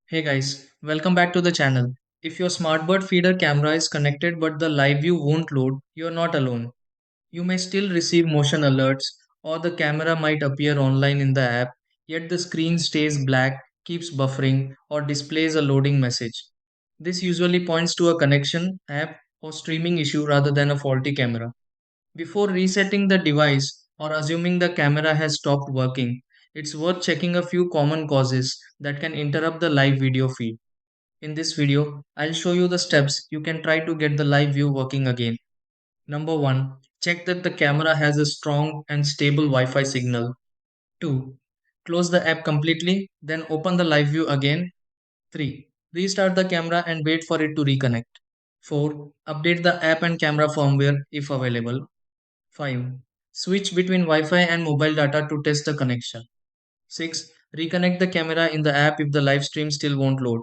Hey guys, welcome back to the channel. If your smartbird feeder camera is connected but the live view won't load, you're not alone. You may still receive motion alerts or the camera might appear online in the app, yet the screen stays black, keeps buffering, or displays a loading message. This usually points to a connection, app, or streaming issue rather than a faulty camera. Before resetting the device or assuming the camera has stopped working, it's worth checking a few common causes that can interrupt the live video feed. In this video, I'll show you the steps you can try to get the live view working again. Number 1. Check that the camera has a strong and stable Wi-Fi signal. 2. Close the app completely, then open the live view again. 3. Restart the camera and wait for it to reconnect. 4. Update the app and camera firmware if available. 5. Switch between Wi-Fi and mobile data to test the connection. 6. Reconnect the camera in the app if the live stream still won't load.